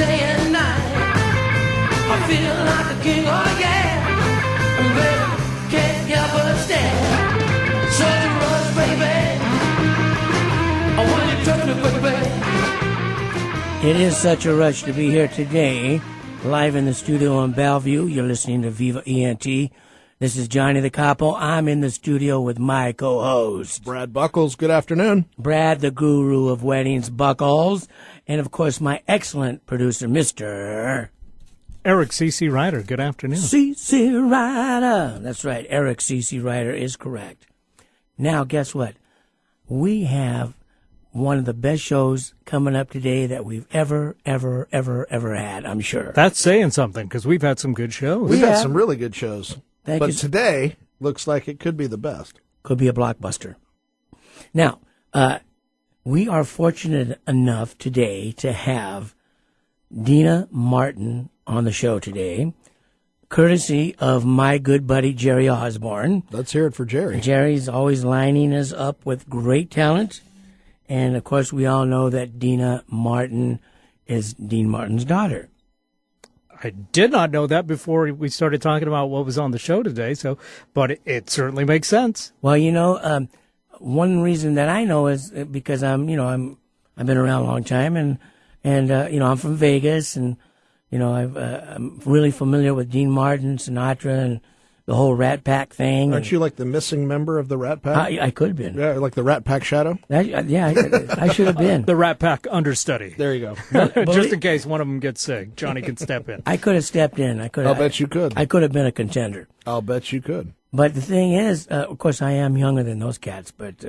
day and night. I feel like a king, oh yeah. Baby, can't help but stand. Such a rush, baby. I want you to touch me, baby. It is such a rush to be here today, live in the studio in Bellevue. You're listening to Viva ENT. This is Johnny the Capo. I'm in the studio with my co-host, Brad Buckles. Good afternoon. Brad, the guru of weddings, Buckles. And, of course, my excellent producer, Mr. Eric C.C. Ryder. Good afternoon. C.C. Ryder. That's right. Eric C.C. Ryder is correct. Now, guess what? We have one of the best shows coming up today that we've ever had, I'm sure. That's saying something, because we've had some good shows. We've had some really good shows. Thank but you. Today looks like it could be the best. Could be a blockbuster. Now, we are fortunate enough today to have Deana Martin on the show today, courtesy of my good buddy Jerry Osborne. Let's hear it for Jerry. Jerry's always lining us up with great talent. And, of course, we all know that Deana Martin is Dean Martin's daughter. I did not know that before we started talking about what was on the show today, but it certainly makes sense. Well, you know, one reason that I know is because I've been around a long time, and I'm from Vegas, and I'm really familiar with Dean Martin, Sinatra, and the whole Rat Pack thing. Aren't you like the missing member of the Rat Pack? I could have been. Yeah, like the Rat Pack shadow? I should have been. The Rat Pack understudy. There you go. Just in case one of them gets sick, Johnny can step in. I could have stepped in. I'll bet you could. I could have been a contender. I'll bet you could. But the thing is, of course, I am younger than those cats. But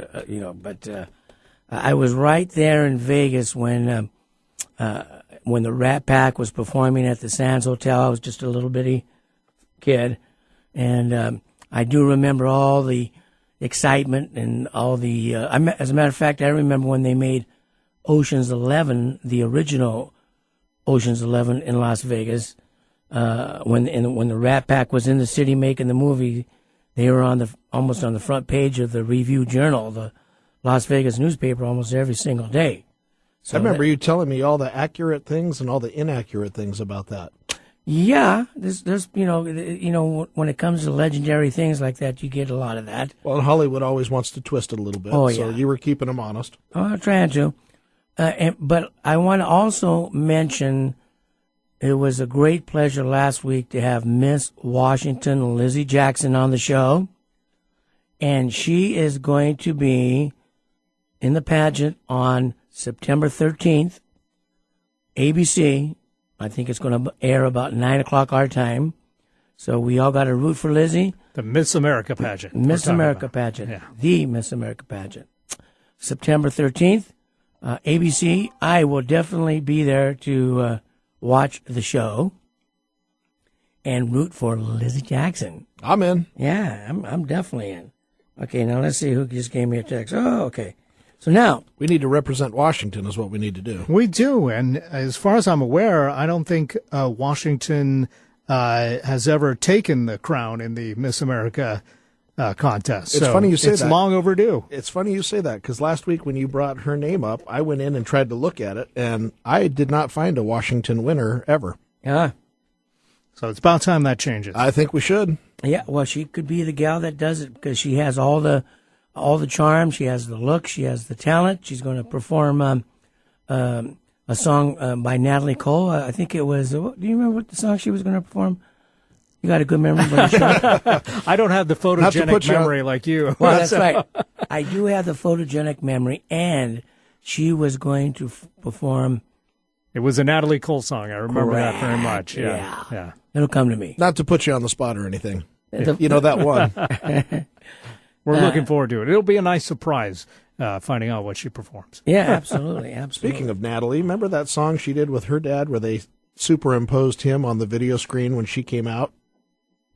I was right there in Vegas when the Rat Pack was performing at the Sands Hotel. I was just a little bitty kid. And I do remember all the excitement and all the. As a matter of fact, I remember when they made Ocean's 11, the original Ocean's 11 in Las Vegas. When the Rat Pack was in the city making the movie, they were almost on the front page of the Review Journal, the Las Vegas newspaper, almost every single day. So I remember you telling me all the accurate things and all the inaccurate things about that. Yeah, there's when it comes to legendary things like that, you get a lot of that. Well, Hollywood always wants to twist it a little bit, so you were keeping them honest. Oh, I'm trying to. But I want to also mention it was a great pleasure last week to have Miss Washington, Lizzie Jackson, on the show. And she is going to be in the pageant on September 13th, ABC. I think it's going to air about 9 o'clock our time. So we all got to root for Lizzie. The Miss America pageant. Miss America pageant. Yeah. The Miss America pageant. September 13th, ABC. I will definitely be there to watch the show and root for Lizzie Jackson. I'm in. Yeah, I'm definitely in. Okay, now let's see who just gave me a text. Oh, okay. So now we need to represent Washington is what we need to do. We do, and as far as I'm aware, I don't think Washington has ever taken the crown in the Miss America contest. It's funny you say that. It's long overdue. It's funny you say that because last week when you brought her name up, I went in and tried to look at it, and I did not find a Washington winner ever. Yeah. So it's about time that changes. I think we should. Yeah, well, she could be the gal that does it because she has all the charm, she has the look, she has the talent. She's going to perform a song by Natalie Cole. I think it was. Do you remember what the song she was going to perform? You got a good memory, I don't have the photogenic memory like you. Well, that's right. I do have the photogenic memory, and she was going to perform. It was a Natalie Cole song. I remember that very much. Yeah. It'll come to me. Not to put you on the spot or anything. You know that one. We're looking forward to it. It'll be a nice surprise finding out what she performs. Yeah, absolutely. Speaking of Natalie, remember that song she did with her dad where they superimposed him on the video screen when she came out?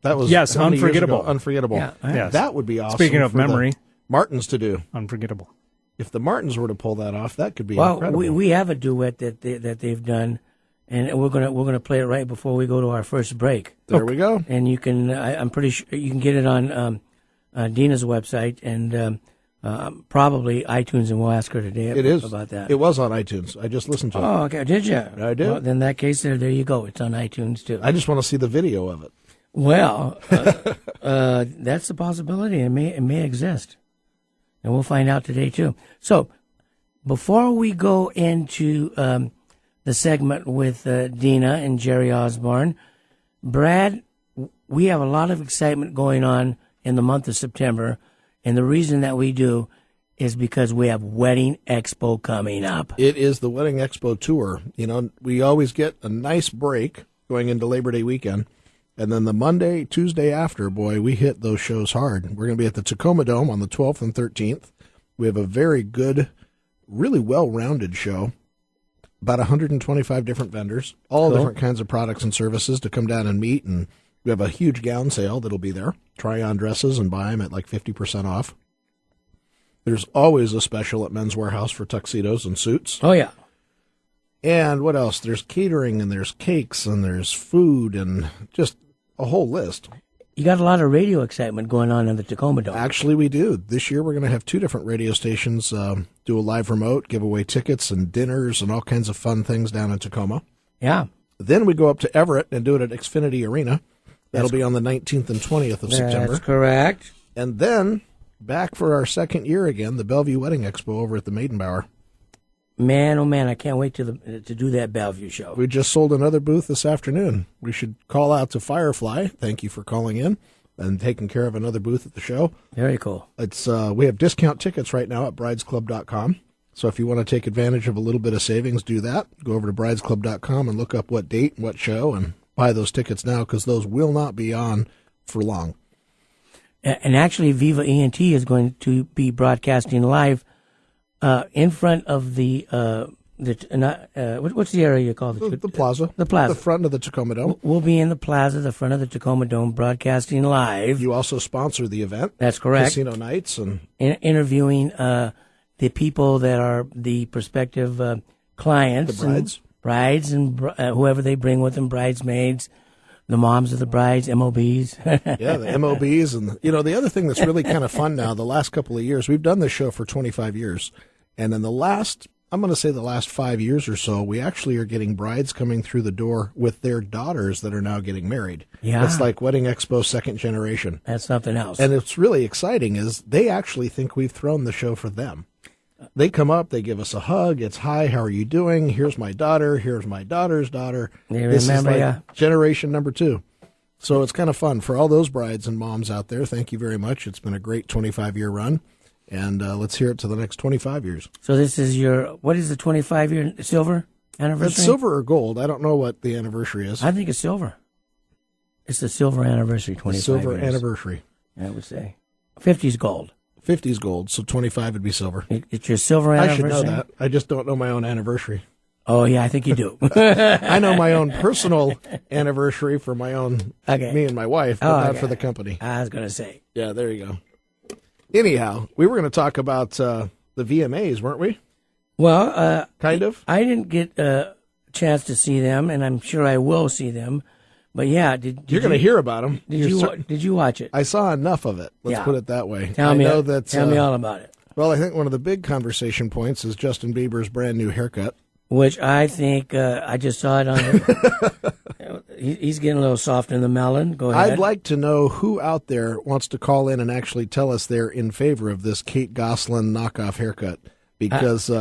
That was Unforgettable. Unforgettable. Yeah, yes. That would be awesome. Speaking of memory, Martins to do. Unforgettable. If the Martins were to pull that off, that could be incredible. Well, we have a duet that they've done, and we're gonna play it right before we go to our first break. There we go. And you can, I'm pretty sure you can get it on Deana's website, and Probably iTunes, and we'll ask her today It is about that. It was on iTunes. I just listened to it. Oh, okay. Did you? I did. Well, in that case, there you go. It's on iTunes, too. I just want to see the video of it. Well, that's a possibility. It may exist. And we'll find out today, too. So, before we go into the segment with Deana and Jerry Osborne, Brad, we have a lot of excitement going on in the month of September. And the reason that we do is because we have Wedding Expo coming up. It is the Wedding Expo tour. You know, we always get a nice break going into Labor Day weekend. And then the Monday, Tuesday after, boy, we hit those shows hard. We're going to be at the Tacoma Dome on the 12th and 13th. We have a very good, really well-rounded show. About 125 different vendors, all different kinds of products and services to come down and meet. And we have a huge gown sale that'll be there. Try on dresses and buy them at like 50% off. There's always a special at Men's Warehouse for tuxedos and suits. Oh, yeah. And what else? There's catering and there's cakes and there's food and just a whole list. You got a lot of radio excitement going on in the Tacoma Dome. Actually, we do. This year we're going to have 2 different radio stations do a live remote, give away tickets and dinners and all kinds of fun things down in Tacoma. Yeah. Then we go up to Everett and do it at Xfinity Arena. That'll be on the 19th and 20th of September. That's correct. And then, back for our second year again, the Bellevue Wedding Expo over at the Maidenbower. Man, oh man, I can't wait to do that Bellevue show. We just sold another booth this afternoon. We should call out to Firefly. Thank you for calling in and taking care of another booth at the show. Very cool. It's we have discount tickets right now at bridesclub.com. So if you want to take advantage of a little bit of savings, do that. Go over to bridesclub.com and look up what date and what show and buy those tickets now because those will not be on for long. And actually, Viva ENT is going to be broadcasting live in front of the what's the area you call it? The plaza. The plaza. The front of the Tacoma Dome. We'll be in the plaza, the front of the Tacoma Dome, broadcasting live. You also sponsor the event. That's correct. Casino nights and interviewing the people that are the prospective clients. The brides. Brides and whoever they bring with them, bridesmaids, the moms of the brides, MOBs. Yeah, the MOBs. And, the other thing that's really kind of fun now, the last couple of years, we've done this show for 25 years. And in the last 5 years or so, we actually are getting brides coming through the door with their daughters that are now getting married. Yeah. It's like Wedding Expo second generation. That's something else. And it's really exciting is they actually think we've thrown the show for them. They come up, they give us a hug. It's, hi, how are you doing? Here's my daughter. Here's my daughter's daughter. This is like generation number 2. So it's kind of fun for all those brides and moms out there. Thank you very much. It's been a great 25-year run. And let's hear it to the next 25 years. So this is what is the 25-year silver anniversary? It's silver or gold. I don't know what the anniversary is. I think it's silver. It's the silver anniversary, 25 silver years. Anniversary. I would say. 50's gold. 50's gold, so 25 would be silver. It's your silver anniversary? I should know that. I just don't know my own anniversary. Oh, yeah, I think you do. I know my own personal anniversary for my own, me and my wife, but not for the company. I was going to say. Yeah, there you go. Anyhow, we were going to talk about the VMAs, weren't we? Well, kind of. I didn't get a chance to see them, and I'm sure I will see them. But yeah, you're going to hear about them. Did you watch it? I saw enough of it. Let's put it that way. Tell me all about it. Well, I think one of the big conversation points is Justin Bieber's brand new haircut, which I think I just saw it on. He's getting a little soft in the melon. Go ahead. I'd like to know who out there wants to call in and actually tell us they're in favor of this Kate Gosselin knockoff haircut, because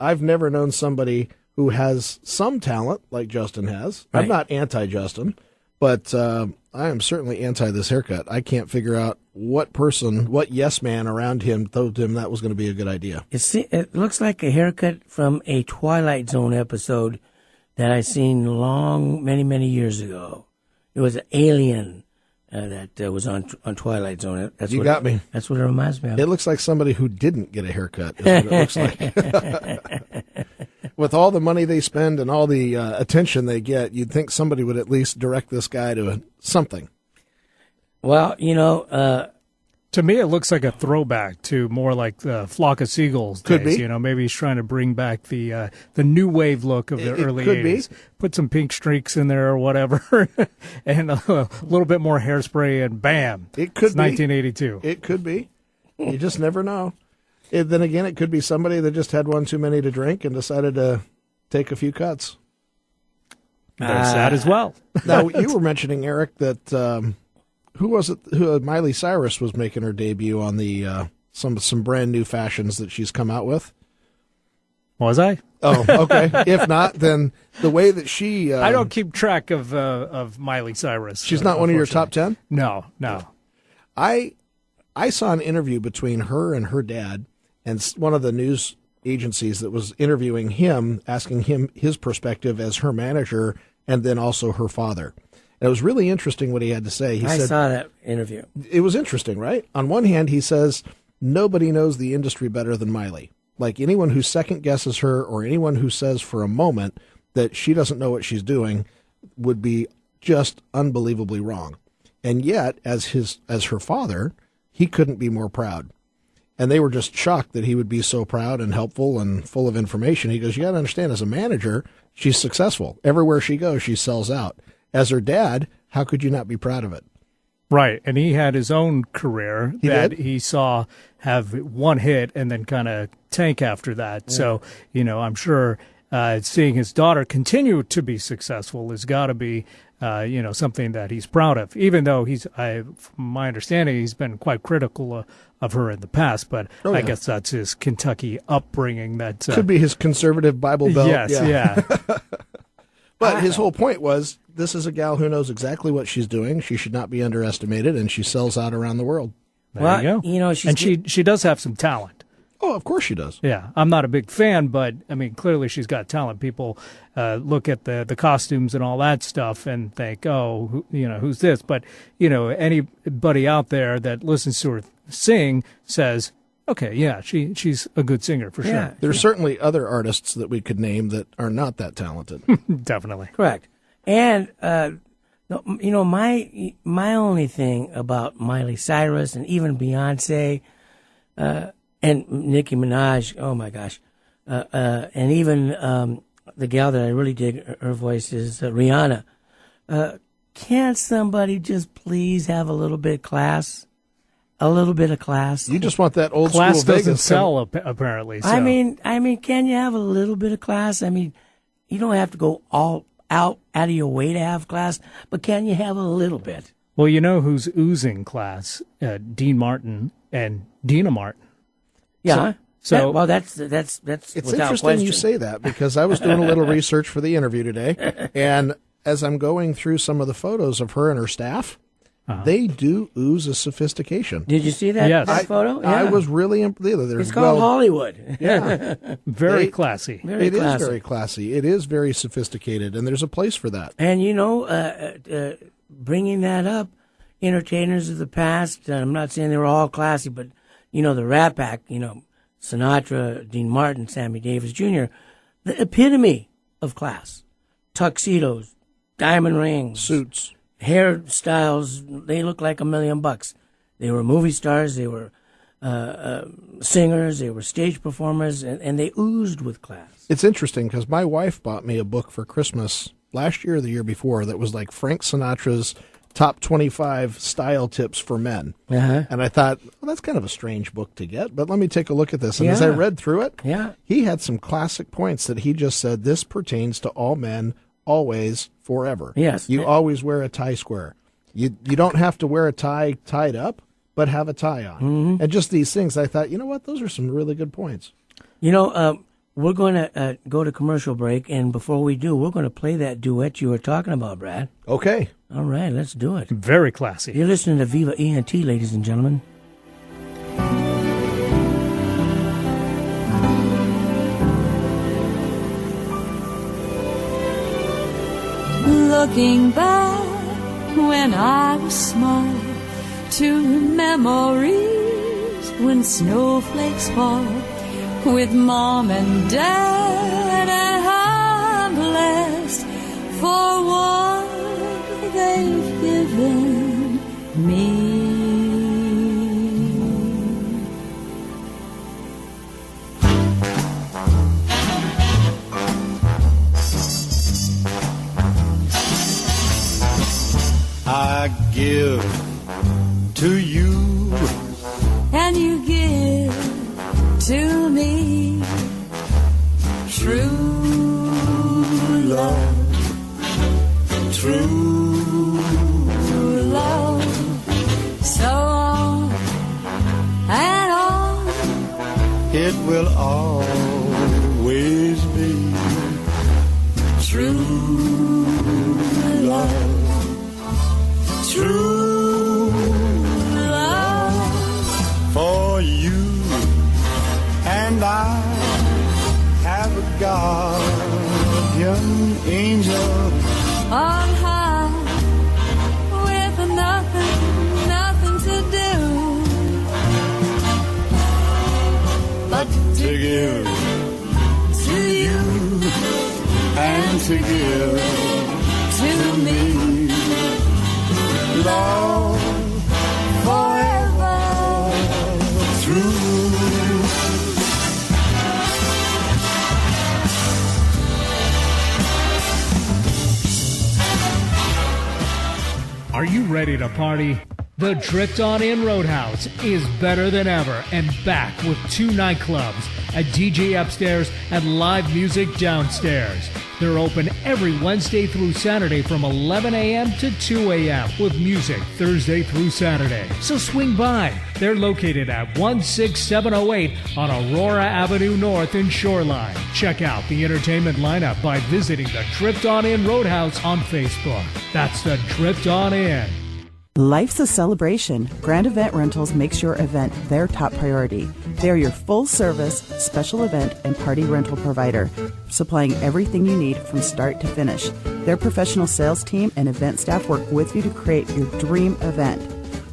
I've never known somebody who has some talent like Justin has. Right. I'm not anti-Justin, but I am certainly anti this haircut. I can't figure out what yes man around him told him that was going to be a good idea. It looks like a haircut from a Twilight Zone episode that I seen many, many years ago. It was an alien that was on Twilight Zone. You got me. That's what it reminds me of. It looks like somebody who didn't get a haircut is what it looks like. With all the money they spend and all the attention they get, you'd think somebody would at least direct this guy to something. Well, to me, it looks like a throwback to more like the Flock of Seagulls days. Could be. Maybe he's trying to bring back the new wave look of the early 80s. Be. Put some pink streaks in there or whatever, and a little bit more hairspray, and bam, it's 1982. It could be. You just never know. Then again, it could be somebody that just had one too many to drink and decided to take a few cuts. There's that as well. Now, you were mentioning, Eric, that who was it? Miley Cyrus was making her debut on the some brand new fashions that she's come out with. Was I? Oh, okay. If not, then the way that she... I don't keep track of Miley Cyrus. She's not one of your top 10? No. I saw an interview between her and her dad, and one of the news agencies that was interviewing him, asking him his perspective as her manager, and then also her father. And it was really interesting what he had to say. I saw that interview. It was interesting, right? On one hand, he says, nobody knows the industry better than Miley. Like anyone who second guesses her or anyone who says for a moment that she doesn't know what she's doing would be just unbelievably wrong. And yet, as her father, he couldn't be more proud. And they were just shocked that he would be so proud and helpful and full of information. He goes, you got to understand, as a manager, she's successful. Everywhere she goes, she sells out. As her dad, how could you not be proud of it? Right, and he had his own career he saw have one hit and then kind of tank after that. Yeah. So, I'm sure seeing his daughter continue to be successful has got to be, something that he's proud of. Even though from my understanding, he's been quite critical of her in the past. But I guess that's his Kentucky upbringing. That could be his conservative Bible Belt. Yes, yeah. But his whole point was, this is a gal who knows exactly what she's doing. She should not be underestimated, and she sells out around the world. There you go. She does have some talent. Oh, of course she does. Yeah, I'm not a big fan, but I mean, clearly she's got talent. People look at the costumes and all that stuff and think, oh, who's this? But anybody out there that listens to her sing says, okay, yeah, she's a good singer for sure. There's certainly other artists that we could name that are not that talented. Definitely. Correct. And, my only thing about Miley Cyrus and even Beyonce and Nicki Minaj, oh my gosh, and even the gal that I really dig her voice is Rihanna. Can't somebody just please have a little bit of class? A little bit of class. You just want that old class school doesn't Vegas sell apparently. So. I mean, can you have a little bit of class? I mean, you don't have to go all out of your way to have class, but can you have a little bit? Well, you know who's oozing class? Dean Martin and Deana Martin. Yeah. That's it's without interesting question. You say that, because I was doing a little research for the interview today, and as I'm going through some of the photos of her and her staff, they do ooze a sophistication. Did you see that, yes. that photo? Yeah. I was really it's called Hollywood. Yeah. Very classy. It is very classy. It is very sophisticated, and there's a place for that. And, bringing that up, entertainers of the past, I'm not saying they were all classy, but, the Rat Pack, Sinatra, Dean Martin, Sammy Davis Jr., the epitome of class. Tuxedos, diamond rings. Suits. Hairstyles, they look like $1 million. They were movie stars, they were singers, they were stage performers, and they oozed with class. It's interesting because my wife bought me a book for Christmas last year or the year before that was like Frank Sinatra's top 25 style tips for men. Uh-huh. And I thought, well, that's kind of a strange book to get, but let me take a look at this. And as I read through it, he had some classic points that he just said, this pertains to all men, always, forever. Yes. You always wear a tie square. You don't have to wear a tie tied up, but have a tie on. Mm-hmm. And just these things, I thought, you know what? Those are some really good points. We're going to go to commercial break, and before we do, we're going to play that duet you were talking about, Brad. Okay. All right, let's do it. Very classy. You're listening to Viva ENT, ladies and gentlemen. Looking back when I was small to memories when snowflakes fall with Mom and Dad, and I'm blessed for what they've given me. I give to you, and you give guardian angel on high with nothing to do but to give to you and to give to me. love forever true. Are you ready to party? The Dripped On In Roadhouse is better than ever and back with 2 nightclubs, a DJ upstairs, and live music downstairs. They're open every Wednesday through Saturday from 11 a.m. to 2 a.m. with music Thursday through Saturday. So swing by. They're located at 16708 on Aurora Avenue North in Shoreline. Check out the entertainment lineup by visiting the Dripped On In Roadhouse on Facebook. That's the Dripped On In. Life's a celebration. Grand Event Rentals makes your event their top priority. They are your full-service, special event, and party rental provider, supplying everything you need from start to finish. Their professional sales team and event staff work with you to create your dream event.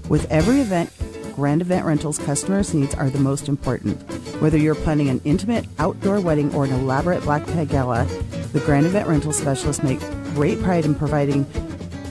With every event, Grand Event Rentals customers' needs are the most important. Whether you're planning an intimate outdoor wedding or an elaborate black tie gala, the Grand Event Rentals specialists make great pride in providing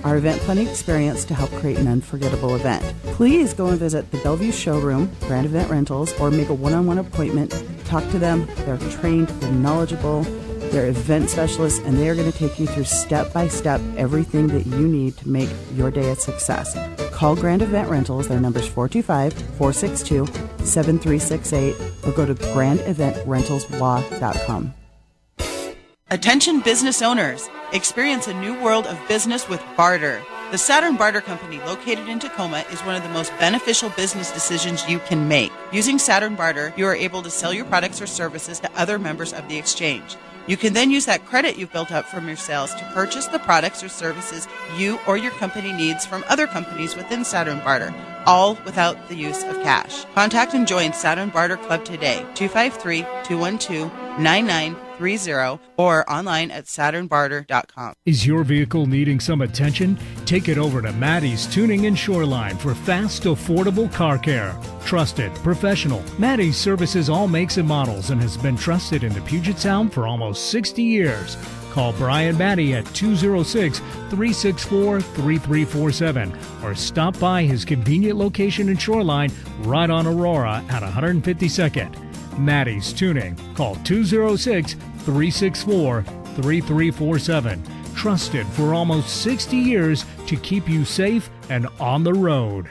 our event planning experience to help create an unforgettable event. Please go and visit the Bellevue Showroom, Grand Event Rentals, or make a one-on-one appointment. Talk to them. They're trained, they're knowledgeable, they're event specialists, and they are going to take you through step-by-step everything that you need to make your day a success. Call Grand Event Rentals. Their number is 425-462-7368, or go to grandeventrentalslaw.com. Attention business owners. Experience a new world of business with barter. The Saturn Barter Company, located in Tacoma, is one of the most beneficial business decisions you can make. Using Saturn Barter, you are able to sell your products or services to other members of the exchange. You can then use that credit you've built up from your sales to purchase the products or services you or your company needs from other companies within Saturn Barter, all without the use of cash. Contact and join Saturn Barter Club today, 253-212-9930, or online at SaturnBarter.com. Is your vehicle needing some attention? Take it over to Maddie's Tuning in Shoreline for fast, affordable car care. Trusted, professional. Maddie's services all makes and models and has been trusted in the Puget Sound for almost 60 years. Call Brian Maddie at 206-364-3347 or stop by his convenient location in Shoreline right on Aurora at 152nd. Maddie's Tuning. Call 206-364-3347. Trusted for almost 60 years to keep you safe and on the road.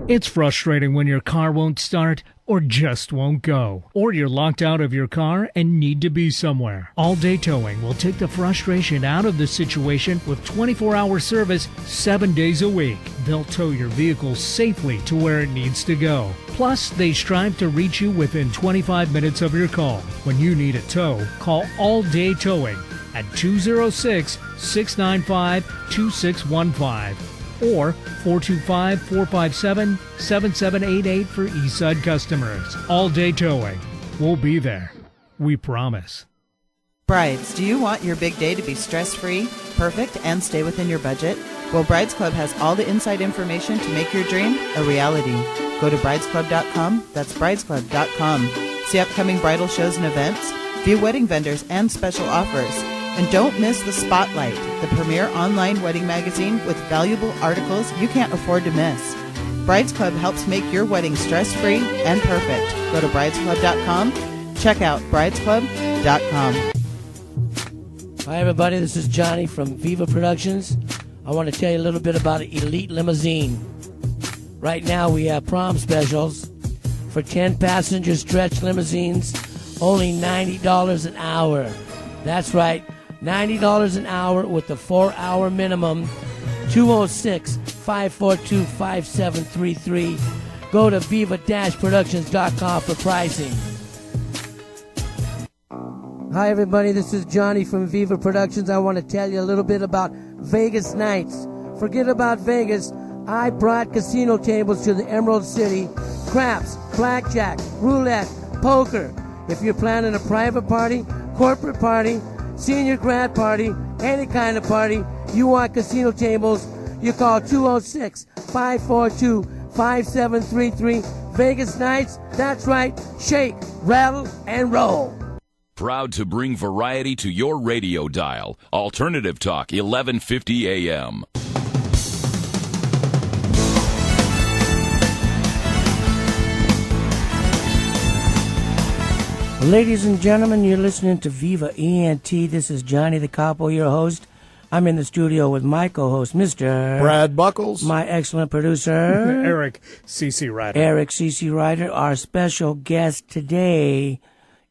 It's frustrating when your car won't start or just won't go, or you're locked out of your car and need to be somewhere. All Day Towing will take the frustration out of the situation with 24-hour service 7 days a week. They'll tow your vehicle safely to where it needs to go. Plus, they strive to reach you within 25 minutes of your call. When you need a tow, call All Day Towing at 206-695-2615. or 425-457-7788 for Eastside customers. All Day Towing. We'll be there. We promise. Brides, do you want your big day to be stress-free, perfect, and stay within your budget? Well, Brides Club has all the inside information to make your dream a reality. Go to bridesclub.com. That's bridesclub.com. See upcoming bridal shows and events, view wedding vendors and special offers. And don't miss The Spotlight, the premier online wedding magazine with valuable articles you can't afford to miss. Brides Club helps make your wedding stress-free and perfect. Go to bridesclub.com. Check out bridesclub.com. Hi, everybody. This is Johnny from Viva Productions. I want to tell you a little bit about Elite Limousine. Right now, we have prom specials for 10-passenger stretch limousines, only $90 an hour. That's right. $90 an hour with the 4-hour minimum. 206-542-5733. Go to viva-productions.com for pricing. Hi, everybody. This is Johnny from Viva Productions. I want to tell you a little bit about Vegas nights. Forget about Vegas. I brought casino tables to the Emerald City. Craps, blackjack, roulette, poker. If you're planning a private party, corporate party, senior grad party, any kind of party, you want casino tables, you call 206-542-5733. Vegas Nights, that's right, shake, rattle, and roll. Proud to bring variety to your radio dial. Alternative Talk, 1150 AM. Ladies and gentlemen, you're listening to Viva ENT. This is Johnny the Capo, your host. I'm in the studio with my co-host, Mr. Brad Buckles. My excellent producer, Eric C.C. Ryder. Eric C.C. Ryder. Our special guest today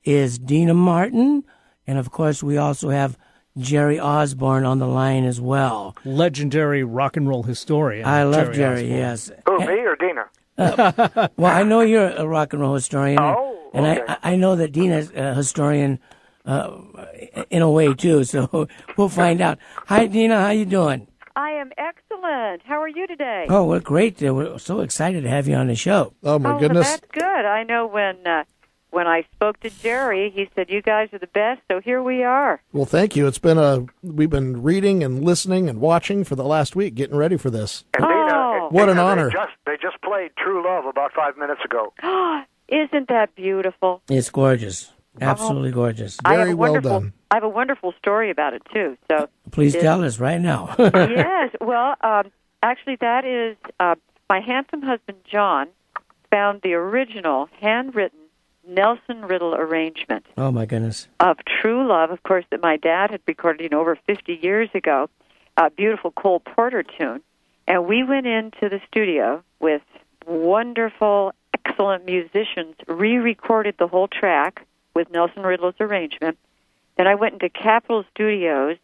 is Deana Martin. And, of course, we also have Jerry Osborne on the line as well. Legendary rock and roll historian. I love Jerry, Osborne. yes. Who, me or Deana? Well, I know you're a rock and roll historian. Oh, and okay. I know that Deana's a historian in a way, too. So we'll find out. Hi, Deana. How you doing? I am excellent. How are you today? Oh, we're great. We're so excited to have you on the show. Oh, my Well, goodness. that's good. I know when I spoke to Jerry, he said, you guys are the best, so here we are. Well, thank you. We've been reading and listening and watching for the last week, getting ready for this. And Deana, What an Deana, honor. They just played True Love about 5 minutes ago. Isn't that beautiful? It's gorgeous. Absolutely gorgeous. Very well done. I have a wonderful story about it, too. So Please tell us right now. yes. Well, actually, that is my handsome husband, John, found the original handwritten Nelson Riddle arrangement Oh, my goodness. of True Love, of course, that my dad had recorded over 50 years ago, a beautiful Cole Porter tune. And we went into the studio with wonderful, excellent musicians, re-recorded the whole track with Nelson Riddle's arrangement. Then I went into Capitol Studios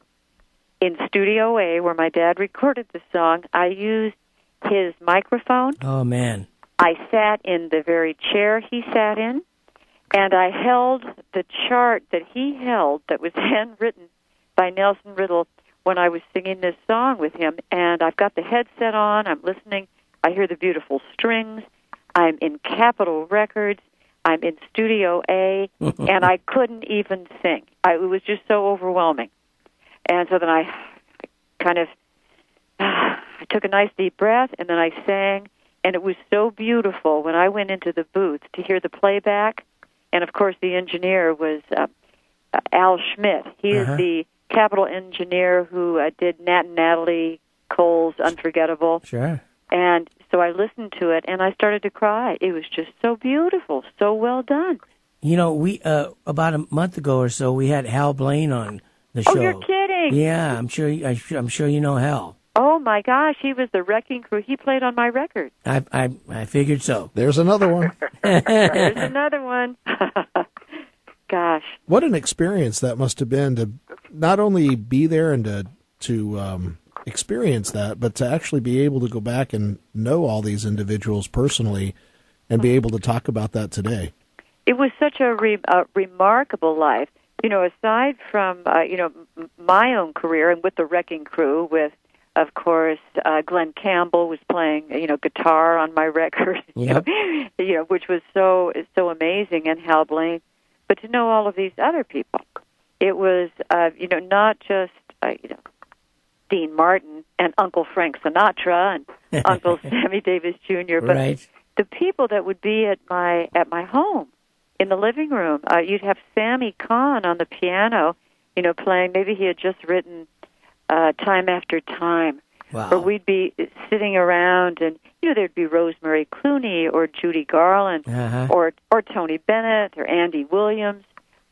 in Studio A, where my dad recorded the song. I used his microphone. Oh, man. I sat in the very chair he sat in, and I held the chart that he held that was handwritten by Nelson Riddle when I was singing this song with him. And I've got the headset on. I'm listening. I hear the beautiful strings. I'm in Capitol Records. I'm in Studio A, and I couldn't even sing. It was just so overwhelming. And so then I kind of I took a nice deep breath, and then I sang. And it was so beautiful when I went into the booth to hear the playback. And, of course, the engineer was Al Schmidt. He is the Capitol engineer who did Nat and Natalie Cole's Unforgettable. Sure. And so I listened to it, and I started to cry. It was just so beautiful, so well done. You know, we about a month ago or so, we had Hal Blaine on the show. Oh, you're kidding. Yeah, I'm sure you know Hal. Oh, my gosh, he was the Wrecking Crew. He played on my record. I figured so. There's another one. There's another one. Gosh. What an experience that must have been to not only be there and to experience that, but to actually be able to go back and know all these individuals personally and be able to talk about that today. It was such a remarkable life. You know, aside from, my own career and with the Wrecking Crew, with, of course, Glenn Campbell was playing, guitar on my record, Yep. Which was so amazing, and Hal Blaine. But to know all of these other people, it was, not just, Dean Martin and Uncle Frank Sinatra and Uncle Sammy Davis Jr., but Right. the people that would be at my home in the living room. You'd have Sammy Kahn on the piano, playing. Maybe he had just written Time After Time. Wow. Or we'd be sitting around, and there'd be Rosemary Clooney or Judy Garland or Tony Bennett or Andy Williams,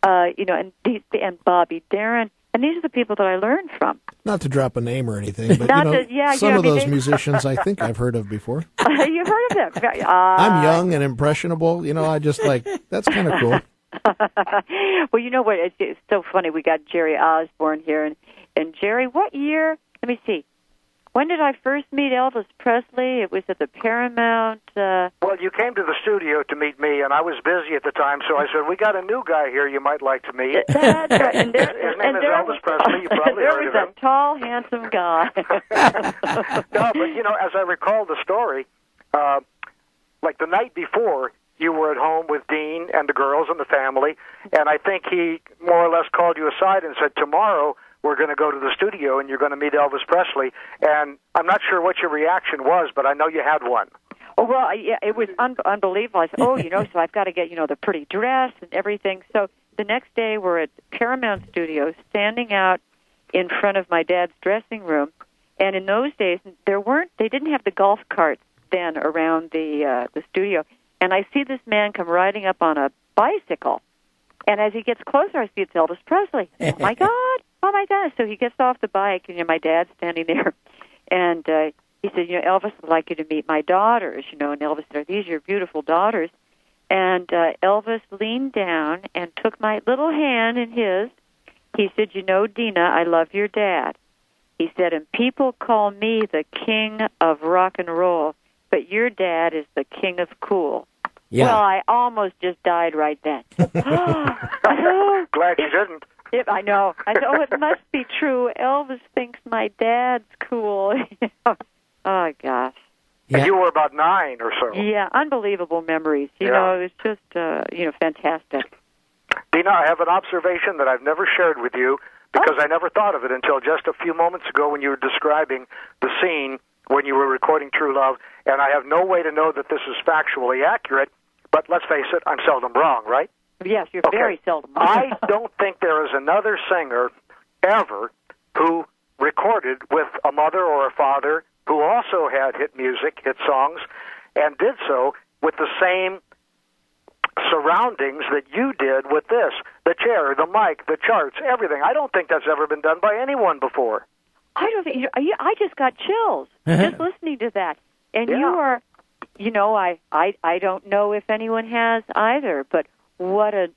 and Bobby Darin. And these are the people that I learned from. Not to drop a name or anything, but some of those musicians I think I've heard of before. You've heard of them. I'm young and impressionable. I just that's kind of cool. Well, you know what? It's so funny. We got Jerry Osborne here. And Jerry, what year? Let me see. When did I first meet Elvis Presley? It was at the Paramount. Well, you came to the studio to meet me, and I was busy at the time, so I said, we got a new guy here you might like to meet. That's right. And His name is Elvis Presley. You probably there heard was of him. a tall, handsome guy. No, but, as I recall the story, like the night before, you were at home with Dean and the girls and the family, and I think he more or less called you aside and said, tomorrow we're going to go to the studio and you're going to meet Elvis Presley. And I'm not sure what your reaction was, but I know you had one. Oh, well, yeah, it was unbelievable. I said, so I've got to get, the pretty dress and everything. So the next day we're at Paramount Studios, standing out in front of my dad's dressing room. And in those days, they didn't have the golf carts then around the studio. And I see this man come riding up on a bicycle. And as he gets closer, I see it's Elvis Presley. Oh, my God. Oh, my God. So he gets off the bike, and my dad's standing there. And he said, Elvis would like you to meet my daughters, and Elvis said, are these your beautiful daughters? And Elvis leaned down and took my little hand in his. He said, Deana, I love your dad. He said, and people call me the king of rock and roll, but your dad is the king of cool. Yeah. Well, I almost just died right then. Glad you didn't. I know. I said, it must be true. Elvis thinks my dad's cool. Oh, gosh. Yeah. And you were about 9 or so. Yeah, unbelievable memories. It was just, fantastic. Deana, I have an observation that I've never shared with you because I never thought of it until just a few moments ago when you were describing the scene when you were recording True Love, and I have no way to know that this is factually accurate, but let's face it, I'm seldom wrong, right? Yes, you're very seldom wrong. I don't think there is another singer ever who recorded with a mother or a father who also had hit music, hit songs, and did so with the same surroundings that you did with this. The chair, the mic, the charts, everything. I don't think that's ever been done by anyone before. I don't think, I just got chills just listening to that. And you are, I don't know if anyone has either, but what a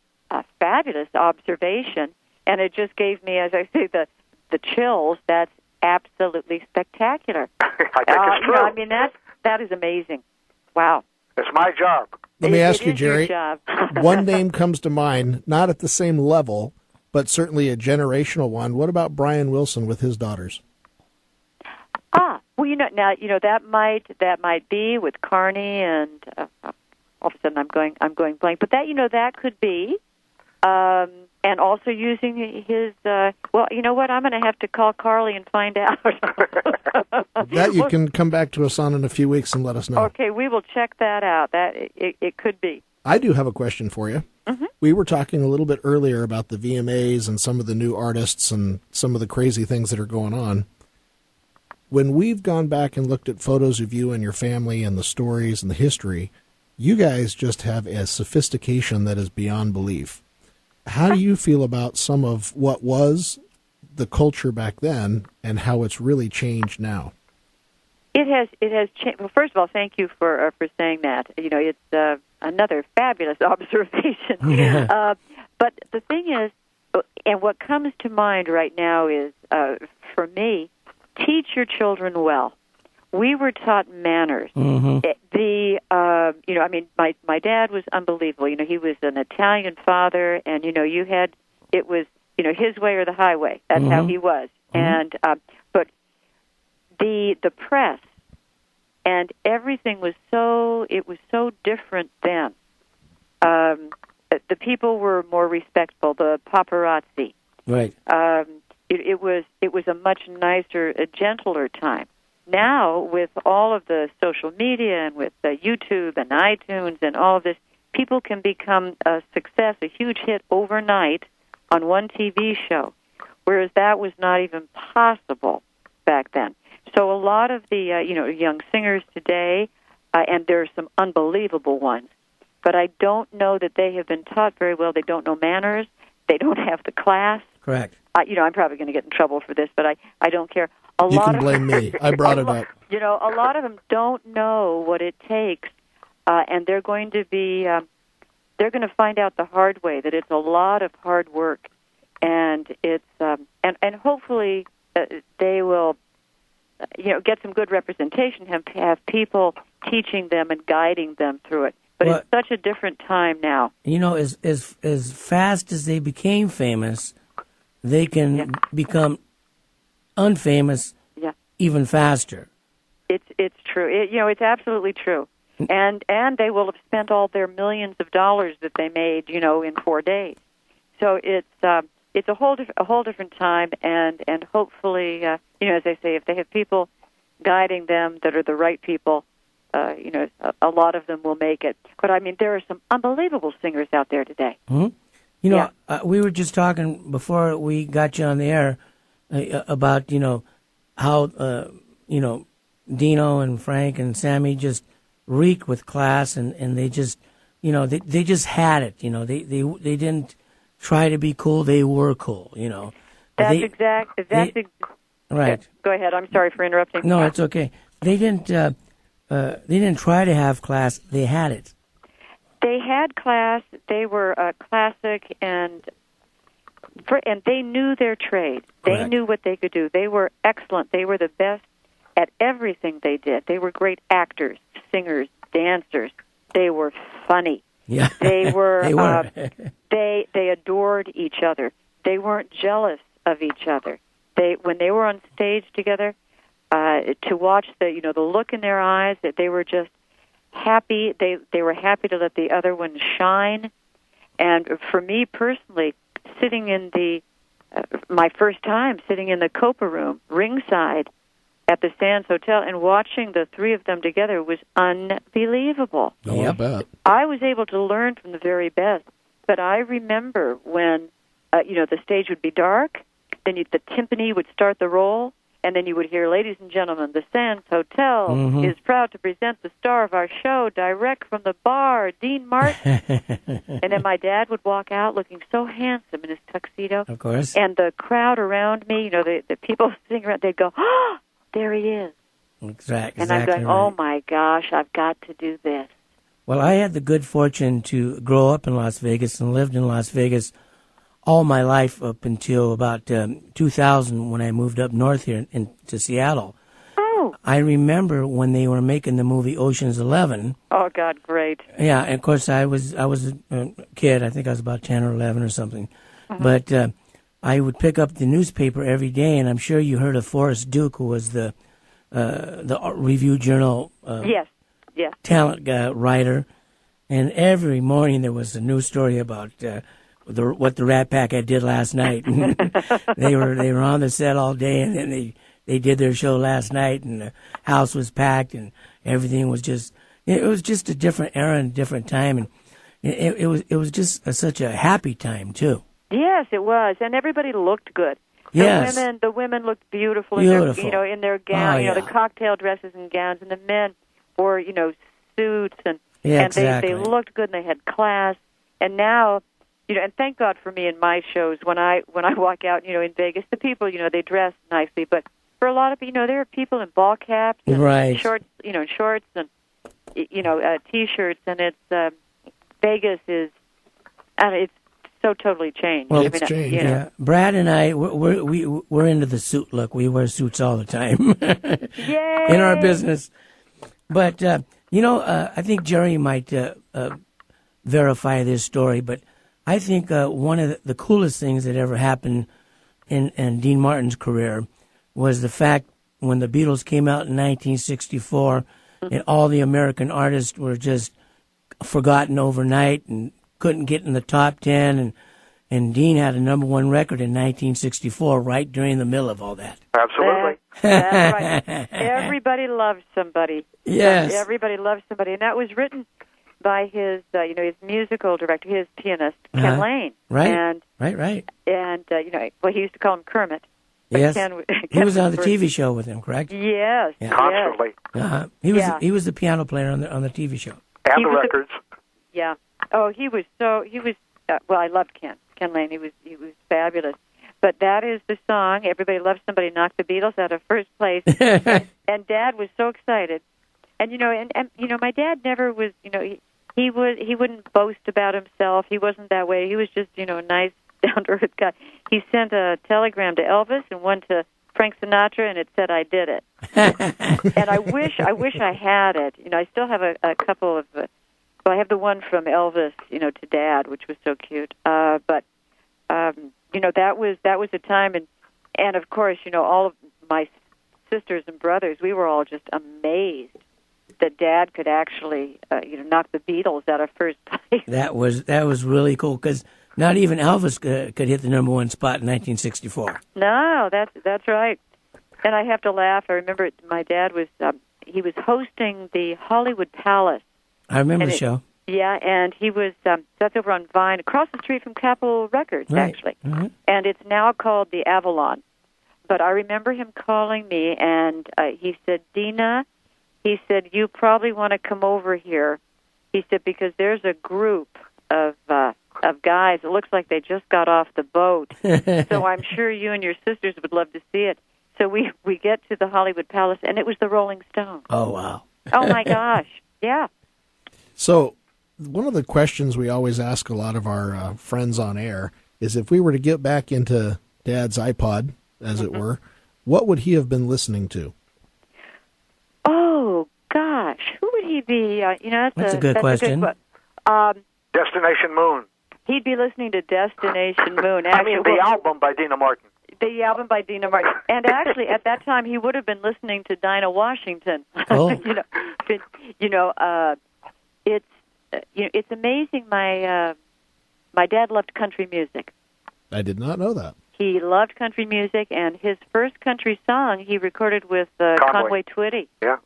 fabulous observation. And it just gave me, as I say, the chills. That's absolutely spectacular. I think it's true. That is amazing. Wow. It's my job. Let me ask you, Jerry, one name comes to mind, not at the same level, but certainly a generational one. What about Brian Wilson with his daughters? Well, that might be with Carney, and all of a sudden I'm going blank. But that could be, and also using his. Well, you know what? I'm going to have to call Carly and find out. That you can come back to us on in a few weeks and let us know. Okay, we will check that out. That it could be. I do have a question for you. Mm-hmm. We were talking a little bit earlier about the VMAs and some of the new artists and some of the crazy things that are going on. When we've gone back and looked at photos of you and your family and the stories and the history, you guys just have a sophistication that is beyond belief. How do you feel about some of what was the culture back then and how it's really changed now? It has changed. Well, first of all, thank you for saying that. It's another fabulous observation. Yeah. But the thing is, and what comes to mind right now is, for me, teach your children well. We were taught manners. Mm-hmm. My dad was unbelievable. He was an Italian father, and it was his way or the highway. That's how he was. Mm-hmm. And but the press and everything was so different then. The people were more respectful. The paparazzi, right? It was a much nicer, a gentler time. Now, with all of the social media and with YouTube and iTunes and all of this, people can become a success, a huge hit overnight on one TV show, whereas that was not even possible back then. So a lot of the young singers today, and there are some unbelievable ones, but I don't know that they have been taught very well. They don't know manners. They don't have the class. Correct. I'm probably going to get in trouble for this, but I don't care. You can blame me. I brought it up. A lot of them don't know what it takes, and they're going to be, they're going to find out the hard way that it's a lot of hard work, and it's, and hopefully they will, get some good representation, have people teaching them and guiding them through it. But it's such a different time now. As fast as they became famous, they can become unfamous even faster. It's true. It's absolutely true. and they will have spent all their millions of dollars that they made, in 4 days. So it's a whole different time, and hopefully, as I say, if they have people guiding them that are the right people, a lot of them will make it. But I mean, there are some unbelievable singers out there today. Mm-hmm. We were just talking before we got you on the air about how Dino and Frank and Sammy just reek with class, and they just they just had it. They didn't try to be cool; they were cool. That's exactly right. Go ahead. I'm sorry for interrupting. No, it's okay. They didn't try to have class; they had it. They had class. They were classic, and they knew their trade. Correct. They knew what they could do. They were excellent. They were the best at everything they did. They were great actors, singers, dancers. They were funny. Yeah, they were. They were. They adored each other. They weren't jealous of each other. When they were on stage together, to watch the look in their eyes, that they were just happy. They were happy to let the other one shine. And for me personally, sitting in my first time sitting in the Copa room, ringside at the Sands Hotel, and watching the three of them together was unbelievable. Oh, I bet. I was able to learn from the very best. But I remember when, the stage would be dark, then the timpani would start the roll, and then you would hear, "Ladies and gentlemen, the Sands Hotel is proud to present the star of our show, direct from the bar, Dean Martin." And then my dad would walk out looking so handsome in his tuxedo. Of course. And the crowd around me, the people sitting around, they'd go, "Oh, there he is." Exactly. And I'm going, right. "Oh, my gosh, I've got to do this." Well, I had the good fortune to grow up in Las Vegas and lived in Las Vegas all my life up until about 2000 when I moved up north here to Seattle. Oh. I remember when they were making the movie Ocean's 11. Oh, God, great. Yeah, and of course I was a kid. I think I was about 10 or 11 or something. But I would pick up the newspaper every day, and I'm sure you heard of Forrest Duke, who was the Review Journal Yes. talent writer. And every morning there was a news story about what the Rat Pack had did last night. they were on the set all day, and then they did their show last night, and the house was packed, and everything was just a different era and a different time, and it was just such a happy time too. Yes, it was, and everybody looked good. Yes. The women looked beautiful. Beautiful. In their gown, Oh, yeah. the cocktail dresses and gowns, and the men wore suits, and exactly. they looked good, and they had class. And now, and thank God for me in my shows, when I walk out, in Vegas, the people, they dress nicely, but for a lot of people, there are people in ball caps and Right. shorts, shorts and t-shirts, and it's Vegas is, it's so totally changed. Well, it's changed. Yeah, Brad and I, we're into the suit look. We wear suits all the time Yay! in our business. But I think Jerry might verify this story. But I think one of the coolest things that ever happened in Dean Martin's career was the fact when the Beatles came out in 1964, and all the American artists were just forgotten overnight and couldn't get in the top 10, and Dean had a number one record in 1964, right during the middle of all that. Absolutely. That's right. Everybody loves somebody. Yes. Everybody loves somebody, and that was written by his, his musical director, his pianist, Ken Lane. Right. And right. And he used to call him Kermit. But Yes. Ken He was on the TV show with him, correct? Yes. Yeah. Constantly. He was the piano player on the TV show. And He the was records. Yeah. Oh, he was. I loved Ken Lane. He was fabulous. But that is the song. Everybody Loves Somebody knocked the Beatles out of first place, and Dad was so excited. And my dad never was. He wouldn't boast about himself. He wasn't that way. He was just a nice, down to earth guy. He sent a telegram to Elvis and one to Frank Sinatra, and it said, "I did it." And I wish I had it. I still have a couple of. I have the one from Elvis, to Dad, which was so cute. But that was a time, and of course, all of my sisters and brothers, we were all just amazed that Dad could actually, knock the Beatles out of first place. That was really cool because not even Elvis could hit the #1 spot in 1964. No, that's right. And I have to laugh. I remember my dad was he was hosting the Hollywood Palace. I remember the show. Yeah, and he was that's over on Vine, across the street from Capo Records, right. actually. Mm-hmm. And it's now called the Avalon. But I remember him calling me, and he said, Deana, he said, you probably want to come over here. He said, because there's a group of guys. It looks like they just got off the boat. So I'm sure you and your sisters would love to see it. So we get to the Hollywood Palace, and it was the Rolling Stones. Oh, wow. Oh, my gosh. Yeah. So one of the questions we always ask a lot of our friends on air is if we were to get back into Dad's iPod, as it were, what would he have been listening to? Oh, gosh. Who would he be? That's a good question. Destination Moon. He'd be listening to Destination Moon. Actually, the album by Deana Martin. The album by Deana Martin. And actually, at that time, he would have been listening to Dinah Washington. Oh. It's amazing. My dad loved country music. I did not know that. He loved country music, and his first country song he recorded with Conway Twitty. Yeah.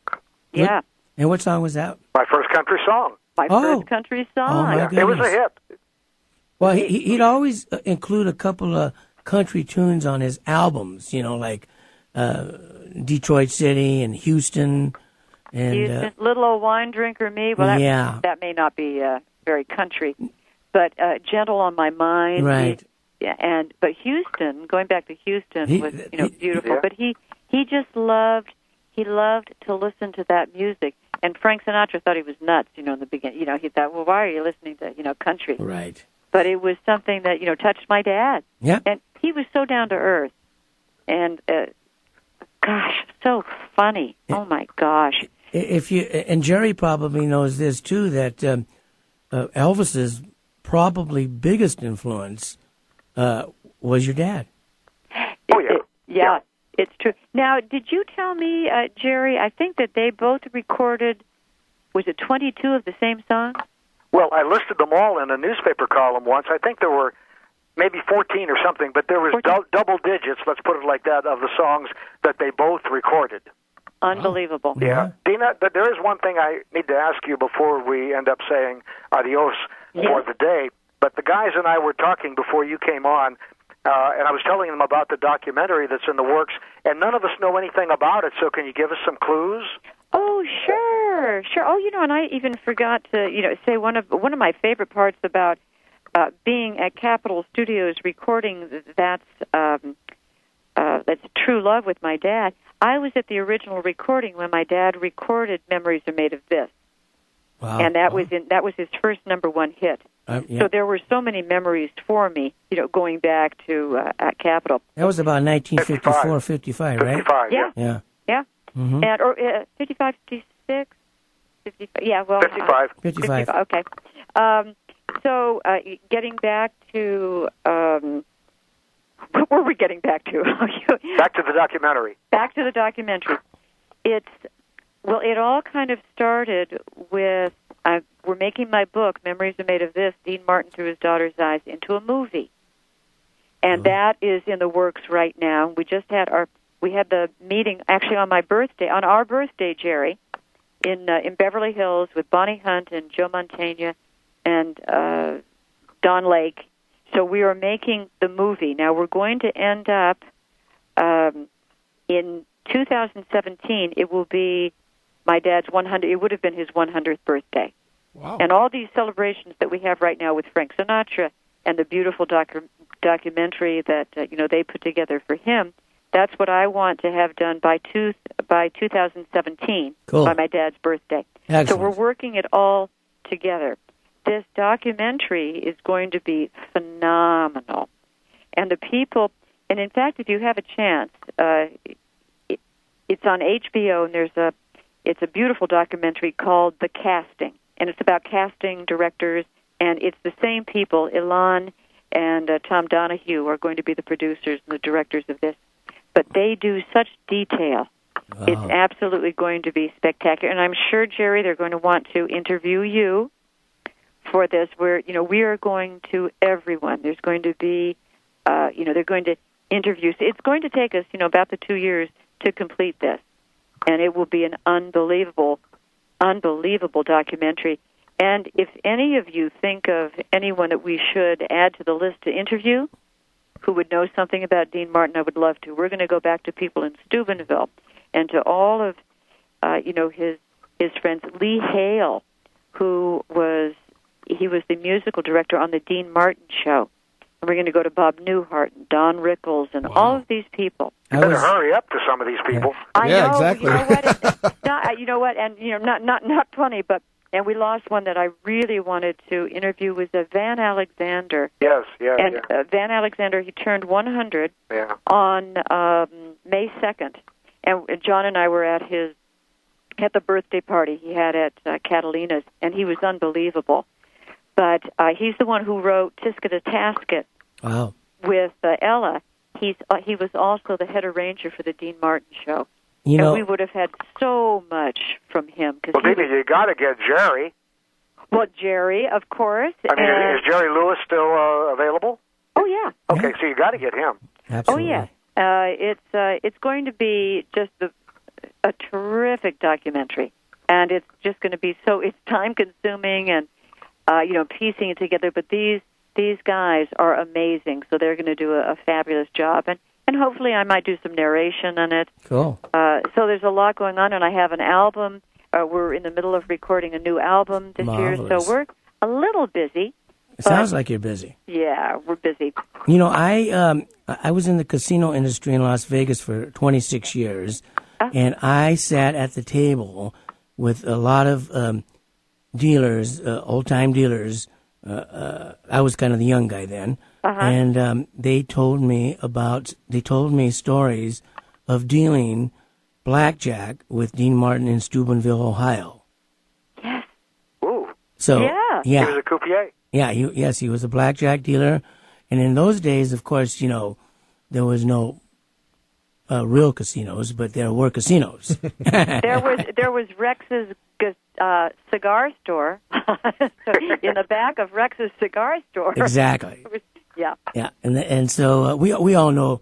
Yeah. And what song was that? My first country song. My first country song. Oh, my goodness. It was a hit. Well, he'd always include a couple of country tunes on his albums, like Detroit City and Houston. And, Houston, Little Old Wine Drinker Me. Well, that may not be very country, but Gentle on My Mind. Right. But Houston, going back to Houston, was beautiful. Yeah. But he just loved to listen to that music. And Frank Sinatra thought he was nuts, in the beginning. He thought, well, why are you listening to country? Right. But it was something that touched my dad. Yeah. And he was so down to earth, and gosh, so funny. Oh my gosh. And Jerry probably knows this too, that Elvis's probably biggest influence was your dad. Oh, yeah. Yeah, it's true. Now, did you tell me, Jerry, I think that they both recorded, was it 22 of the same song? Well, I listed them all in a newspaper column once. I think there were maybe 14 or something, but there was double digits, let's put it like that, of the songs that they both recorded. Unbelievable. Yeah. Deana, there is one thing I need to ask you before we end up saying adios for the day. But the guys and I were talking before you came on, and I was telling them about the documentary that's in the works, and none of us know anything about it, so can you give us some clues? Oh, sure. Oh, and I even forgot to, say one of my favorite parts about being at Capitol Studios recording that's True Love with my dad. I was at the original recording when my dad recorded Memories Are Made of This. Wow. And that was his first #1 hit. Yeah. So there were so many memories for me, going back to at Capitol. That was about 1954, 55, right? 55, Yeah. Yeah. Yeah. Mm-hmm. And or 55, 56, 55. Yeah, well, 55. 55. Okay. So getting back to what were we getting back to? Back to the documentary. Back to the documentary. It all kind of started with we're making my book, Memories Are Made of This, Dean Martin Through His Daughter's Eyes, into a movie. And that is in the works right now. We just had the meeting actually on our birthday, Jerry, in Beverly Hills with Bonnie Hunt and Joe Mantegna and Don Lake. So we are making the movie. Now we're going to end up in 2017. It will be my dad's 100. It would have been his 100th birthday. Wow. And all these celebrations that we have right now with Frank Sinatra and the beautiful documentary that they put together for him. That's what I want to have done by 2017, cool. by my dad's birthday. Excellent. So we're working it all together. This documentary is going to be phenomenal. And the people, and in fact, if you have a chance, it's on HBO, and it's a beautiful documentary called The Casting. And it's about casting directors, and it's the same people, Ilan and Tom Donahue, are going to be the producers and the directors of this. But they do such detail Wow. It's absolutely going to be spectacular. And I'm sure, Jerry, they're going to want to interview you for this, where, we are going to everyone. There's going to be, they're going to interview. So it's going to take us, about the 2 years to complete this. And it will be an unbelievable documentary. And if any of you think of anyone that we should add to the list to interview who would know something about Dean Martin, I would love to. We're going to go back to people in Steubenville and to all of, his friends. Lee Hale, who was the musical director on the Dean Martin Show. And we're going to go to Bob Newhart and Don Rickles and all of these people. You better hurry up to some of these people. I know, exactly. You know what? And not funny, but we lost one that I really wanted to interview was Van Alexander. Yes, And Van Alexander, he turned 100 on May 2nd, and John and I were at the birthday party he had at Catalina's, and he was unbelievable. But he's the one who wrote Tisket a Tasket. Wow. With Ella. He was also the head arranger for the Dean Martin Show. We would have had so much from him. Well, Dina, you got to get Jerry. Well, Jerry, of course. I mean, is Jerry Lewis still available? Oh, yeah. Okay, so you got to get him. Absolutely. Oh, yeah. It's going to be just a terrific documentary. And it's just going to be it's time-consuming and, piecing it together. But these guys are amazing, so they're going to do a fabulous job. And hopefully I might do some narration on it. Cool. So there's a lot going on, and I have an album. We're in the middle of recording a new album this year, so we're a little busy. It sounds like you're busy. Yeah, we're busy. I was in the casino industry in Las Vegas for 26 years, and I sat at the table with a lot of dealers, old-time dealers. I was kind of the young guy then, and they told me stories of dealing blackjack with Dean Martin in Steubenville, Ohio. Yes. Ooh. So He was a croupier. Yeah, he was a blackjack dealer, and in those days, of course, there was no real casinos, but there were casinos. There was Rex's cigar store in the back of Rex's cigar store. Exactly. Yeah. Yeah, and so we all know,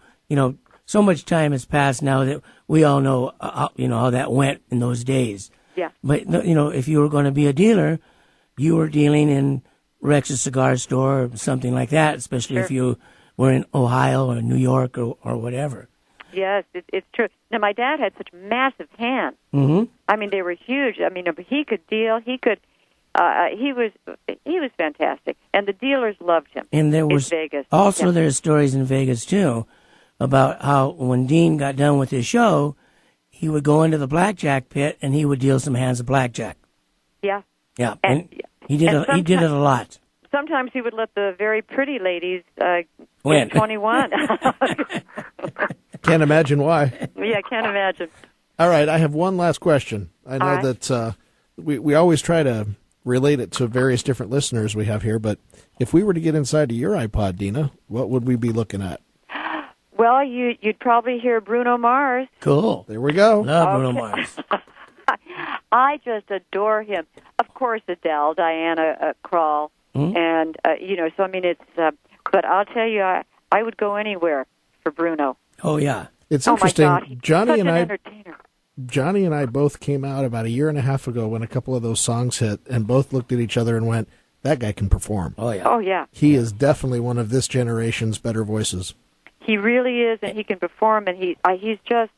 so much time has passed now that we all know, how that went in those days. Yeah. But if you were going to be a dealer, you were dealing in Rex's cigar store or something like that, especially if you were in Ohio or New York or whatever. Yes, it's true. Now, my dad had such massive hands. Mm-hmm. I mean, they were huge. I mean, he could deal. He was fantastic, and the dealers loved him. And there was in Vegas. Also there's stories in Vegas too about how when Dean got done with his show, he would go into the blackjack pit and he would deal some hands of blackjack. Yeah. Yeah, and he did it a lot. Sometimes he would let the very pretty ladies Win. get 21. Can't imagine why. Yeah, can't imagine. All right, I have one last question. I know that we always try to relate it to various different listeners we have here, but if we were to get inside of your iPod, Deana, what would we be looking at? Well, you'd probably hear Bruno Mars. Cool. There we go. Love Bruno Mars. I just adore him. Of course, Adele, Diana Krall, and so I mean it's. But I'll tell you, I would go anywhere for Bruno. Oh yeah, it's interesting. My God. Johnny and entertainer. Johnny and I both came out about a year and a half ago when a couple of those songs hit, and both looked at each other and went, "That guy can perform." Oh yeah. Oh yeah. He is definitely one of this generation's better voices. He really is, and he can perform, and he's just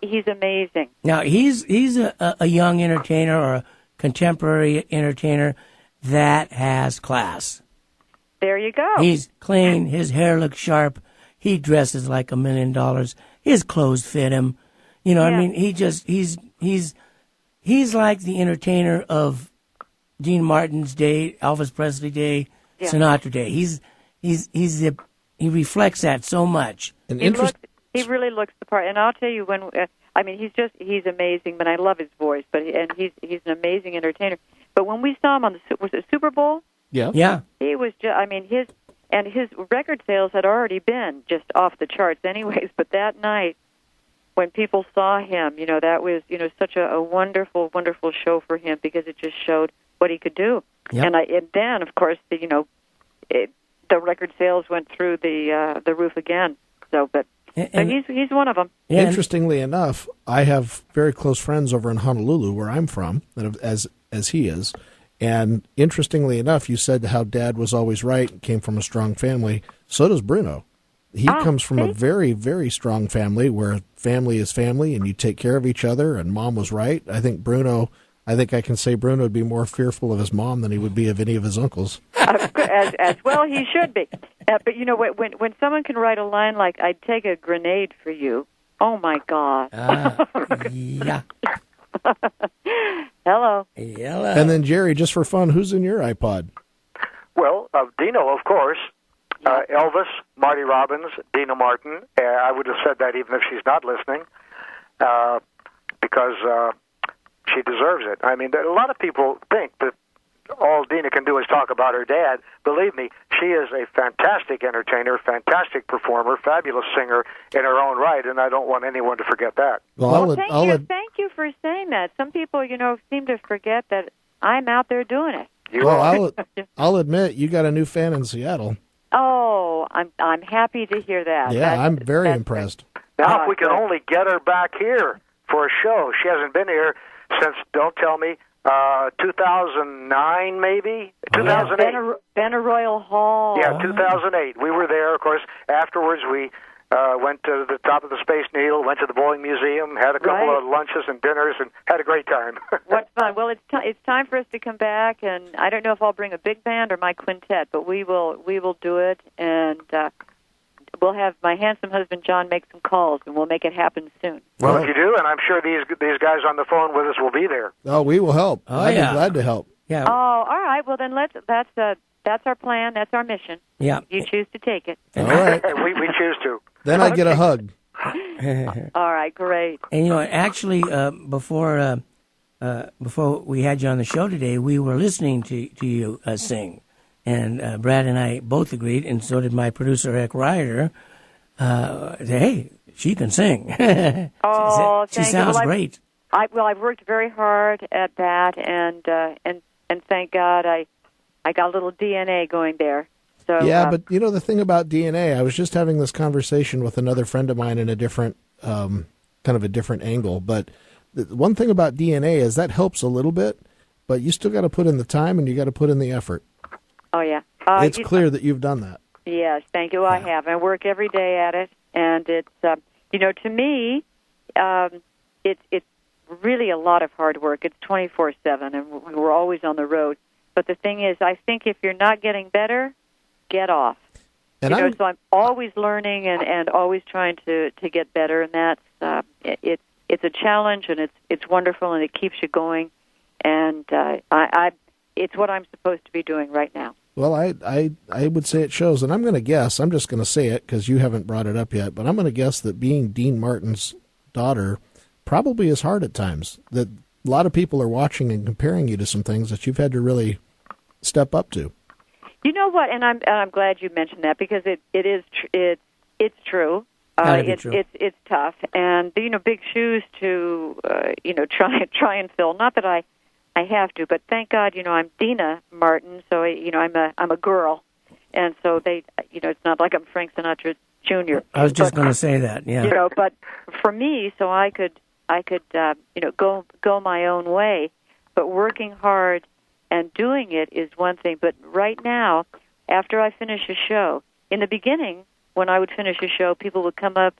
he's amazing. Now he's a young entertainer or a contemporary entertainer that has class. There you go. He's clean. His hair looks sharp. He dresses like $1 million. His clothes fit him. I mean, he's like the entertainer of Dean Martin's day, Elvis Presley day, Sinatra day. He reflects that so much. He really looks the part. And I'll tell you he's amazing. But I love his voice. He's an amazing entertainer. But when we saw him on the Super Bowl, yeah, he was just. His record sales had already been just off the charts, anyways. But that night, when people saw him, that was, such a wonderful, wonderful show for him because it just showed what he could do. Yep. And then, of course, the record sales went through the roof again. So, but he's one of them. Yeah, Interestingly enough, I have very close friends over in Honolulu, where I'm from, as he is. And interestingly enough, you said how Dad was always right, came from a strong family. So does Bruno. He comes from a very, very strong family where family is family and you take care of each other, and Mom was right. I think I can say Bruno would be more fearful of his mom than he would be of any of his uncles. As well he should be. But, when someone can write a line like, "I'd take a grenade for you," oh, my God. Yeah. Hello. Hello. And then, Jerry, just for fun, who's in your iPod? Well, Dino, of course. Elvis, Marty Robbins, Deana Martin. I would have said that even if she's not listening, because she deserves it. I mean, a lot of people think that all Deana can do is talk about her dad. Believe me, she is a fantastic entertainer, fantastic performer, fabulous singer in her own right, and I don't want anyone to forget that. Well, thank you for saying that. Some people, seem to forget that I'm out there doing it. I'll admit, you got a new fan in Seattle. Oh, I'm happy to hear that. Yeah, I'm very impressed. Now, if we can only get her back here for a show. She hasn't been here since, don't tell me, 2009 maybe? 2008. Benaroyal Hall. Yeah, 2008. We were there, of course. Afterwards, we went to the top of the Space Needle, went to the Boeing Museum, had a couple of lunches and dinners, and had a great time. What fun. Well, it's time for us to come back, and I don't know if I'll bring a big band or my quintet, but we will do it, and we'll have my handsome husband John make some calls, and we'll make it happen soon. Well, if you do, and I'm sure these guys on the phone with us will be there. Oh, we will help. I'd be glad to help. Yeah. Oh, all right. Well, then that's our plan. That's our mission. Yeah. You choose to take it. All right. we choose to. Then I get a hug. All right, great. And actually, before we had you on the show today, we were listening to you sing, and Brad and I both agreed, and so did my producer Rick Ryder. Hey, she can sing. Oh, she sounds great. I've worked very hard at that, and thank God I got a little DNA going there. So, yeah, but the thing about DNA, I was just having this conversation with another friend of mine in a different, kind of a different angle. But the one thing about DNA is that helps a little bit, but you still got to put in the time and you got to put in the effort. Oh yeah, it's clear that you've done that. Yes, thank you. I have. I work every day at it, and it's to me, it's really a lot of hard work. It's 24/7, and we're always on the road. But the thing is, I think if you're not getting better, get off. And so I'm always learning and always trying to get better, and that's it's a challenge, and it's wonderful, and it keeps you going. And it's what I'm supposed to be doing right now. Well, I would say it shows, and I'm going to guess. I'm just going to say it because you haven't brought it up yet, but I'm going to guess that being Dean Martin's daughter probably is hard at times. That a lot of people are watching and comparing you to some things that you've had to really step up to. You know what? And I'm glad you mentioned that because it's true. It's tough, and big shoes to try and fill. Not that I have to, but thank God I'm Deana Martin, so I'm a girl, and so it's not like I'm Frank Sinatra Jr. I was just going to say that, yeah. But for me, so I could go my own way, but working hard and doing it is one thing. But right now, after I finish a show, in the beginning, when I would finish a show, people would come up,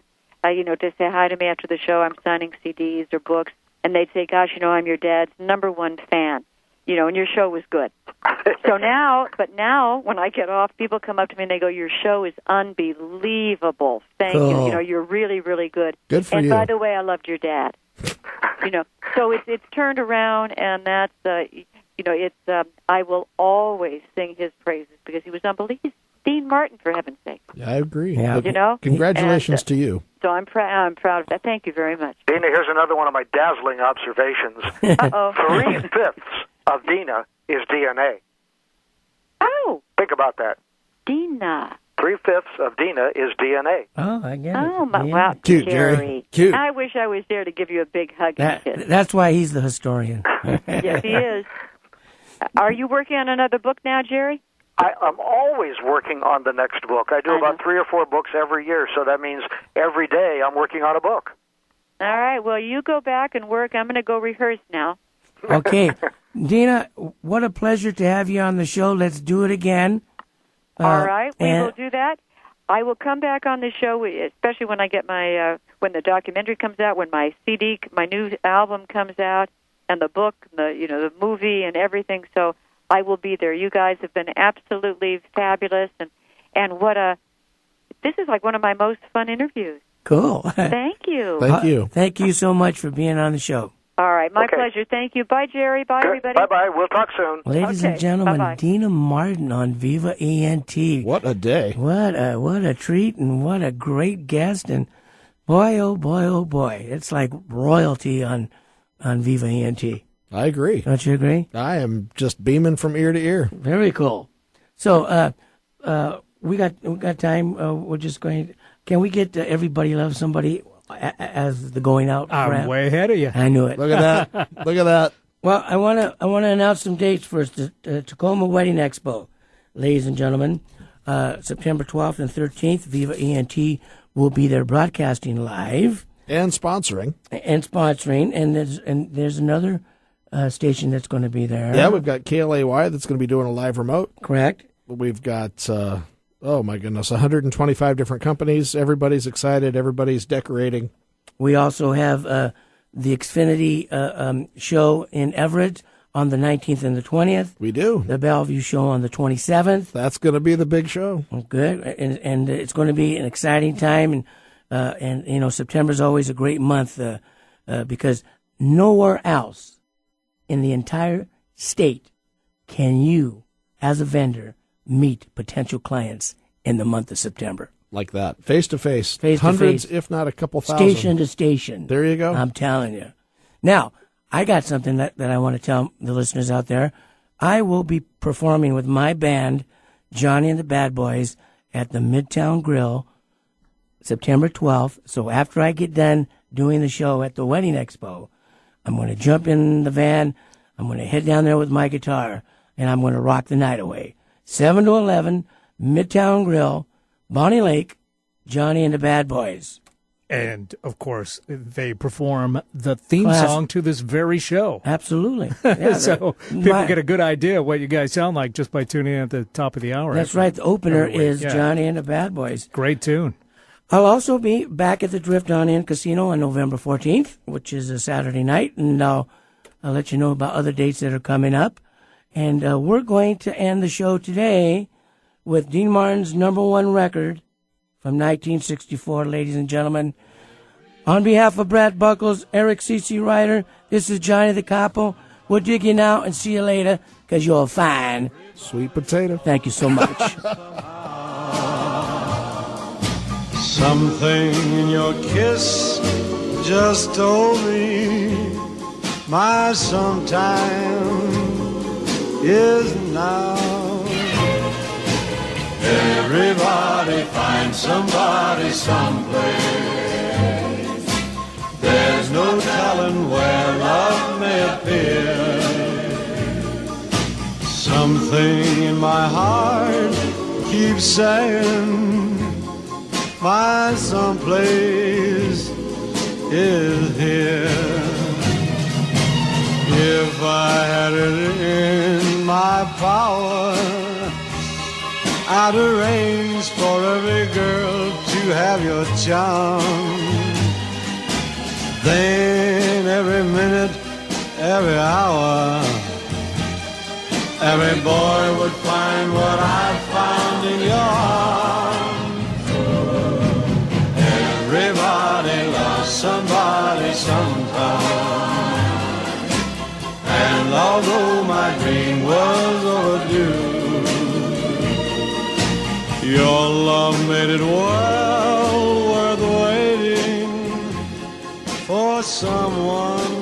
to say hi to me after the show. I'm signing CDs or books, and they'd say, "Gosh, I'm your dad's #1 fan, and your show was good." So now when I get off, people come up to me and they go, "Your show is unbelievable. Thank you. You're really, really good. Good for you. And by the way, I loved your dad." So it's turned around, and that's I will always sing his praises because he was unbelievable. Dean Martin, for heaven's sake. Yeah, I agree. Yeah. Congratulations to you. So I'm proud of that. Thank you very much. Deana, here's another one of my dazzling observations. 3/5 of Deana is DNA. Oh. Think about that. Deana. 3/5 of Deana is DNA. Oh, I get it. Oh, my, Yeah. wow, Cute, Jerry. Jerry. Cute. I wish I was there to give you a big hug and kiss. That's why he's the historian. Yes, he is. Are you working on another book now, Jerry? I'm always working on the next book. I do about 3 or 4 books every year, so that means every day I'm working on a book. All right, well, you go back and work. I'm going to go rehearse now. Okay. Deana, what a pleasure to have you on the show. Let's do it again. All right, we will do that. I will come back on the show, especially when I get my when the documentary comes out, when my CD, my new album comes out, and the book, the movie, and everything. So I will be there. You guys have been absolutely fabulous, and this is like one of my most fun interviews. Cool. Thank you. Thank you. Thank you so much for being on the show. All right, my pleasure. Thank you. Bye, Jerry. Bye, everybody. Bye-bye. We'll talk soon. Ladies and gentlemen, Bye-bye. Deana Martin on Viva ENT. What a day. What a treat, and what a great guest. And boy, oh boy, it's like royalty on Viva ENT. I agree. Don't you agree? I am just beaming from ear to ear. Very cool. So we got time. We're just going. Can we get Everybody Loves Somebody as the going out? I'm rap? way ahead of you. I knew it. Look at that. Look at that. Well, I want to announce some dates first. The Tacoma Wedding Expo, ladies and gentlemen, September 12th and 13th. Viva ENT will be there broadcasting live And sponsoring. and there's another station that's going to be there. Yeah, we've got KLAY that's going to be doing a live remote. Correct. We've got, oh my goodness, 125 different companies. Everybody's excited. Everybody's decorating. We also have the Xfinity show in Everett on the 19th and the 20th. We do. The Bellevue show on the 27th. That's going to be the big show. Good, and it's going to be an exciting time, and September's always a great month because nowhere else in the entire state can you, as a vendor, meet potential clients in the month of September. Like that. Face to face. Face to Hundreds, face. if not a couple thousand. Station to station. There you go. I'm telling you. Now, I got something that I want to tell the listeners out there. I will be performing with my band, Johnny and the Bad Boys, at the Midtown Grill, September 12th. So after I get done doing the show at the Wedding Expo, I'm going to jump in the van, I'm going to head down there with my guitar, and I'm going to rock the night away. 7 to 11, Midtown Grill, Bonnie Lake, Johnny and the Bad Boys. And, of course, they perform the theme Class. song to this very show. Absolutely. Yeah, So people get a good idea of what you guys sound like just by tuning in at the top of the hour. That's right. The opener Every week, is yeah. Johnny and the Bad Boys. Great tune. I'll also be back at the Drift On In Casino on November 14th, which is a Saturday night, and I'll let you know about other dates that are coming up. And we're going to end the show today with Dean Martin's #1 record from 1964, ladies and gentlemen. On behalf of Brad Buckles, Eric C.C. Ryder, this is Johnny the Capo. We'll dig you now and see you later, because you're fine. Sweet potato. Thank you so much. Something in your kiss just told me my sometime is now. Everybody finds somebody someplace. There's no telling where love may appear. Something in my heart keeps saying my someplace is here. If I had it in my power, I'd arrange for every girl to have your charm. Then every minute, every hour, every boy would find what I found in your arms. Everybody loves somebody sometime. And although my dream was overdue, your love made it well worth waiting for someone